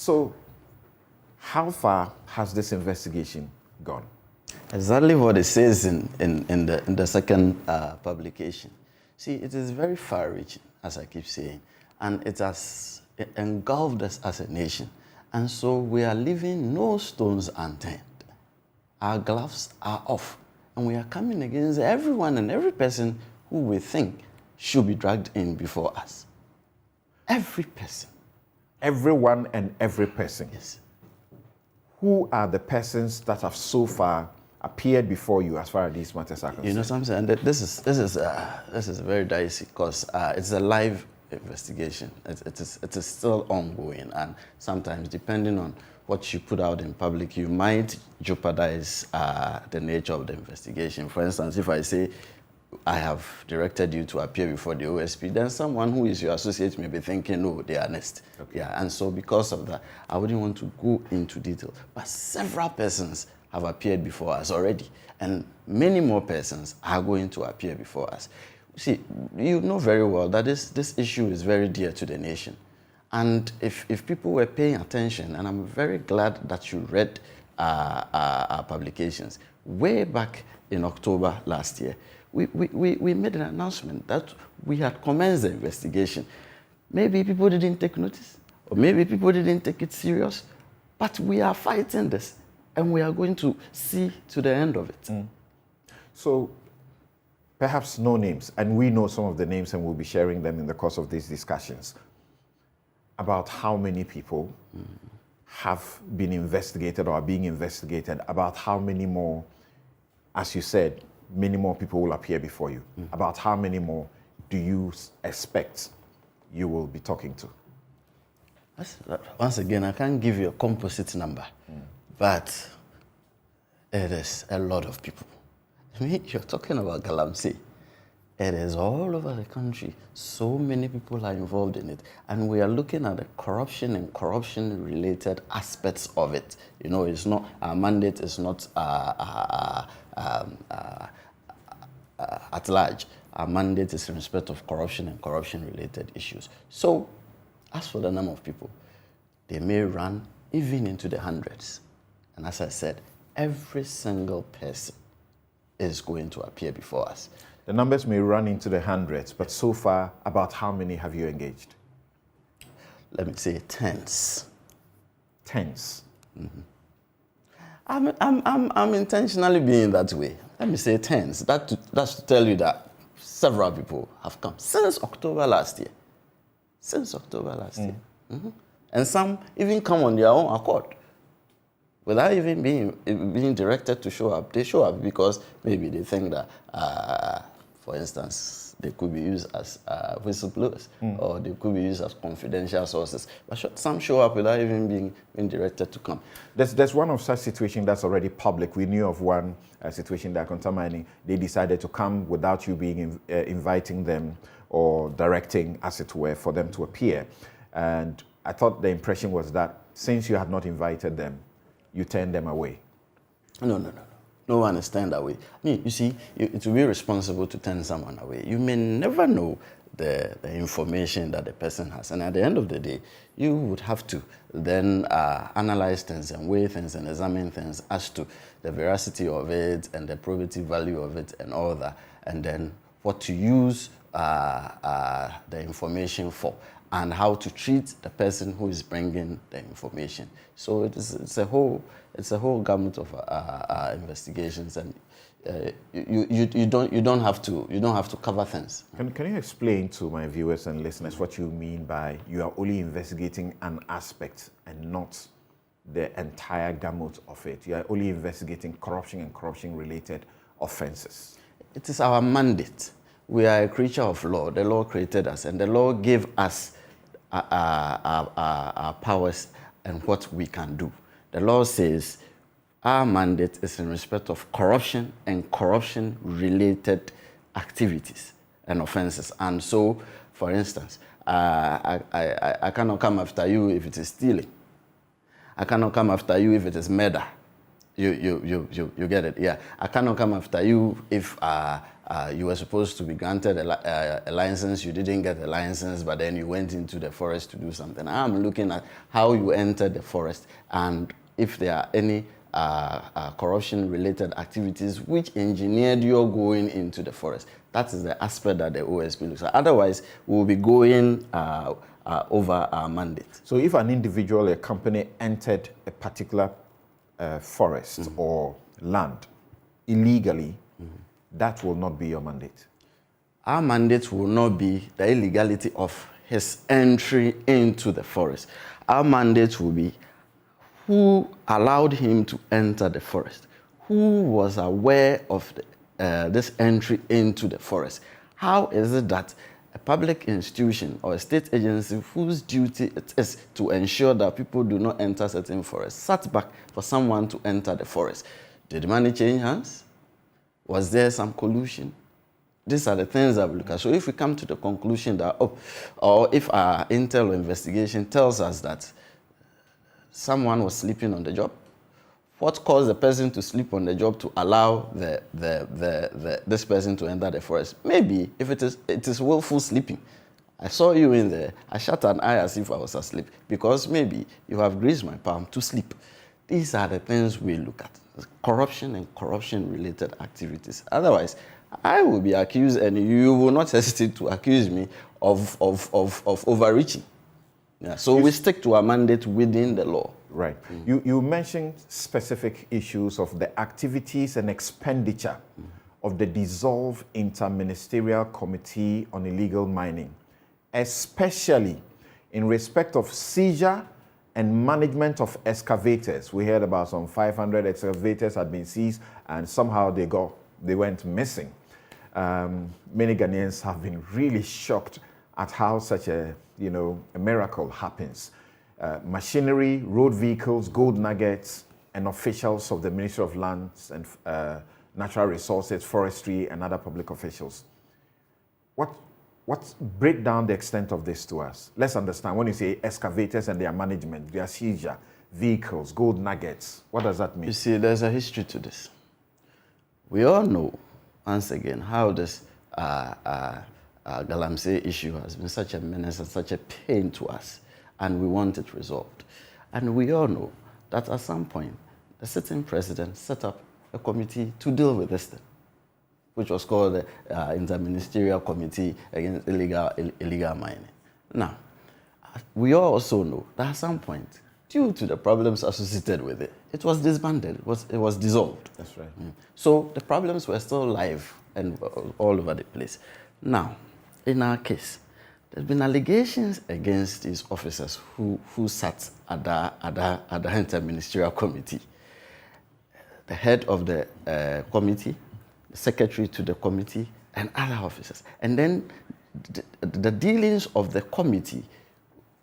So, how far has this investigation gone? Exactly what it says in the second publication. See, it is very far-reaching, as I keep saying, and it has engulfed us as a nation. And so we are leaving no stones unturned. Our gloves are off, and we are coming against everyone and every person who we think should be dragged in before us. Every person. Everyone and every person. Yes. Who are the persons that have so far appeared before you as far as these matters are concerned? You know something, this is very dicey because it's a live investigation. It is still ongoing, and sometimes depending on what you put out in public, you might jeopardize the nature of the investigation. For instance, if I say I have directed you to appear before the OSP, then someone who is your associate may be thinking, no, they are next. Okay. Yeah, and so because of that, I wouldn't want to go into detail. But several persons have appeared before us already, and many more persons are going to appear before us. See, you know very well that this issue is very dear to the nation. And if people were paying attention, and I'm very glad that you read our publications, way back in October last year, we made an announcement that we had commenced the investigation. Maybe people didn't take notice, or maybe people didn't take it serious, but we are fighting this, and we are going to see to the end of it. Mm. So, perhaps no names, and we know some of the names, and we'll be sharing them in the course of these discussions, about how many people have been investigated or are being investigated, about how many more, as you said, many more people will appear before you. About how many more do you expect you will be talking to? Once again, I can't give you a composite number, but it is a lot of people. I mean, you're talking about Galamsey. It is all over the country. So many people are involved in it. And we are looking at the corruption and corruption-related aspects of it. You know, it's not, our mandate is not at large. Our mandate is in respect of corruption and corruption-related issues. So, as for the number of people, they may run even into the hundreds. And as I said, every single person is going to appear before us. The numbers may run into the hundreds, but so far, about how many have you engaged? Let me say tens. Tens? Mm-hmm. I'm intentionally being that way. Let me say tens. That's to tell you that several people have come since October last year. Since October last year. Mm-hmm. And some even come on their own accord. Without even being directed to show up. They show up because maybe they think that, for instance, they could be used as whistleblowers, or they could be used as confidential sources. But some show up without even being directed to come. There's one of such situations that's already public. We knew of one situation that Kontamani, they decided to come without you being inviting them or directing, as it were, for them to appear. And I thought the impression was that since you had not invited them, you turned them away. No. No one is turned away. I mean, you see, it will be responsible to turn someone away. You may never know the information that the person has. And at the end of the day, you would have to then analyze things and weigh things and examine things as to the veracity of it and the probative value of it and all that. And then what to use the information for, and how to treat the person who is bringing the information. So it's a whole gamut of investigations, and you don't have to cover things. Can you explain to my viewers and listeners what you mean by you are only investigating an aspect and not the entire gamut of it? You are only investigating corruption and corruption-related offenses. It is our mandate. We are a creature of law. The law created us, and the law gave us our powers and what we can do. The law says our mandate is in respect of corruption and corruption-related activities and offenses. And so, for instance, I cannot come after you if it is stealing. I cannot come after you if it is murder. You get it, yeah. I cannot come after you if you were supposed to be granted a license, you didn't get a license, but then you went into the forest to do something. I'm looking at how you entered the forest and if there are any corruption-related activities which engineered your going into the forest. That is the aspect that the OSP looks at. Otherwise, we'll be going over our mandate. So if an individual, a company entered a particular forest or land illegally, that will not be your mandate? Our mandate will not be the illegality of his entry into the forest. Our mandate will be who allowed him to enter the forest, who was aware of this entry into the forest. How is it that a public institution or a state agency whose duty it is to ensure that people do not enter certain forests sat back for someone to enter the forest? Did money change hands? Was there some collusion? These are the things that we look at. So if we come to the conclusion that, or if our intel investigation tells us that someone was sleeping on the job, what caused the person to sleep on the job to allow this person to enter the forest? Maybe if it is willful sleeping. I saw you in there. I shut an eye as if I was asleep because maybe you have greased my palm to sleep. These are the things we look at. Corruption and corruption-related activities. Otherwise, I will be accused and you will not hesitate to accuse me of overreaching. Yeah, so we stick to our mandate within the law. Right. You mentioned specific issues of the activities and expenditure of the dissolved Interministerial Committee on Illegal Mining, especially in respect of seizure and management of excavators. We heard about some 500 excavators had been seized and somehow they went missing. Many Ghanaians have been really shocked at how such a miracle happens. Machinery, road vehicles, gold nuggets, and officials of the Ministry of Lands and Natural Resources, Forestry, and other public officials. Break down the extent of this to us. Let's understand when you say excavators and their management, their seizure, vehicles, gold nuggets, what does that mean? You see, there's a history to this. We all know, once again, how this Galamsey issue has been such a menace and such a pain to us, and we want it resolved. And we all know that at some point, the sitting president set up a committee to deal with this thing, which was called the Interministerial Committee Against Illegal Mining. Now, we all also know that at some point, due to the problems associated with it, it was disbanded, it was dissolved. That's right. So the problems were still live and all over the place. Now, in our case, there's been allegations against these officers who sat at the Interministerial Committee. The head of the committee, the secretary to the committee, and other officers. And then the dealings of the committee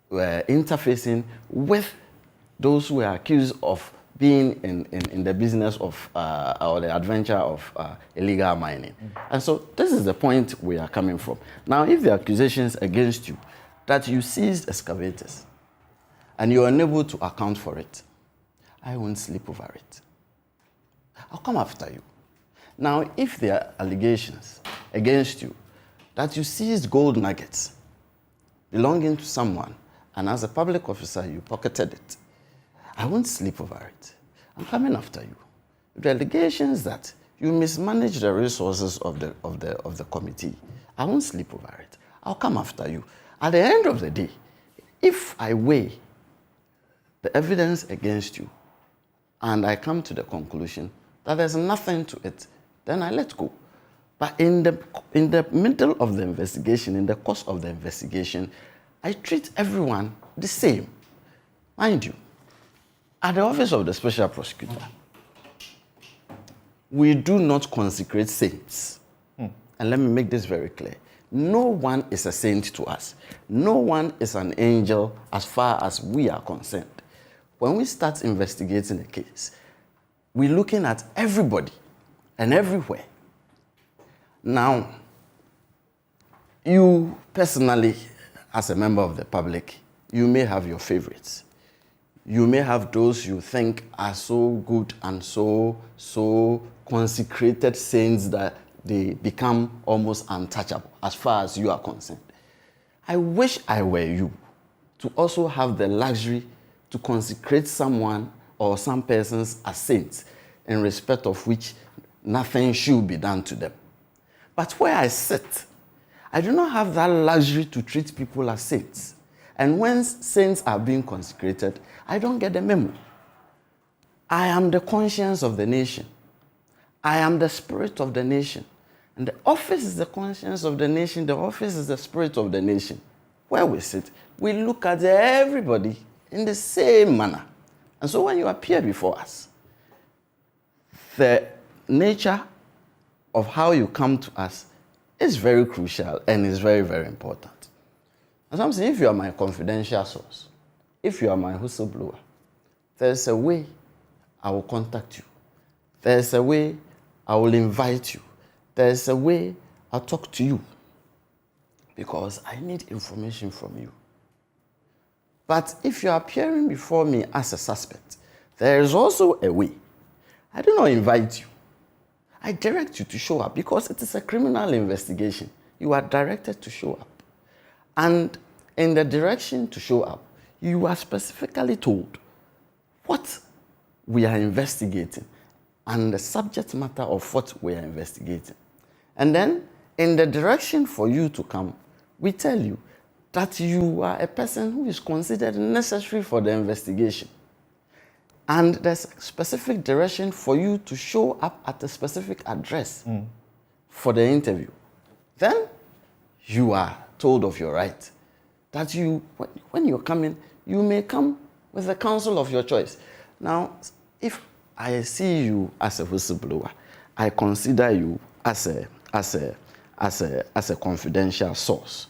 were interfacing with those who were accused of being in the business of, or the adventure of illegal mining. And so this is the point we are coming from. Now, if the accusations against you that you seized excavators and you are unable to account for it, I won't sleep over it. I'll come after you. Now, if there are allegations against you that you seized gold nuggets belonging to someone and as a public officer you pocketed it, I won't sleep over it. I'm coming after you. The allegations that you mismanaged the resources of the committee, I won't sleep over it. I'll come after you. At the end of the day, if I weigh the evidence against you and I come to the conclusion that there's nothing to it, then I let go. But in the middle of the investigation, in the course of the investigation, I treat everyone the same. Mind you, at the Office of the Special Prosecutor, we do not consecrate saints. And let me make this very clear. No one is a saint to us. No one is an angel as far as we are concerned. When we start investigating a case, we're looking at everybody and everywhere. Now, you personally, as a member of the public, you may have your favorites. You may have those you think are so good and so consecrated saints that they become almost untouchable as far as you are concerned. I wish I were you to also have the luxury to consecrate someone or some persons as saints, in respect of which nothing should be done to them. But where I sit, I do not have that luxury to treat people as saints. And when saints are being consecrated, I don't get the memo. I am the conscience of the nation. I am the spirit of the nation. And the office is the conscience of the nation. The office is the spirit of the nation. Where we sit, we look at everybody in the same manner. And so when you appear before us, the nature of how you come to us is very crucial and is very, very important. And so I'm saying, if you are my confidential source, if you are my whistleblower, there's a way I will contact you. There's a way I will invite you. There's a way I'll talk to you, because I need information from you. But if you're appearing before me as a suspect, there is also a way. I do not invite you. I direct you to show up, because it is a criminal investigation. You are directed to show up. And in the direction to show up, you are specifically told what we are investigating and the subject matter of what we are investigating. And then, in the direction for you to come, we tell you that you are a person who is considered necessary for the investigation. And there's a specific direction for you to show up at a specific address for the interview. Then, you are told of your right. That you, when you're coming, you may come with the counsel of your choice. Now, if I see you as a whistleblower, I consider you as a confidential source.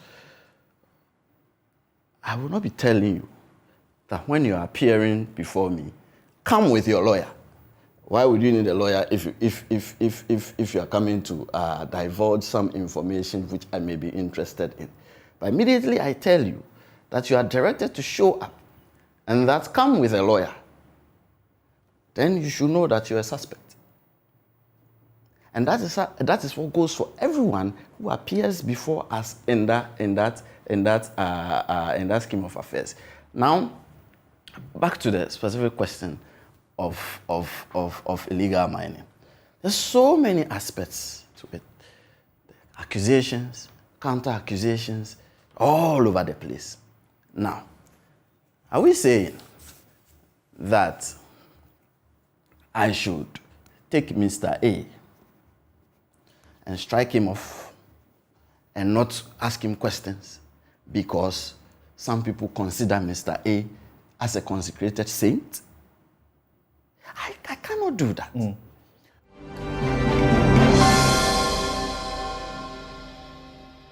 I will not be telling you that when you are appearing before me, come with your lawyer. Why would you need a lawyer if you are coming to divulge some information which I may be interested in? But immediately I tell you that you are directed to show up and that come with a lawyer, then you should know that you're a suspect. And that is what goes for everyone who appears before us in that scheme of affairs. Now, back to the specific question of illegal mining. There's so many aspects to it. Accusations, counter-accusations, all over the place. Now, are we saying that I should take Mr. A and strike him off and not ask him questions because some people consider Mr. A as a consecrated saint? I cannot do that.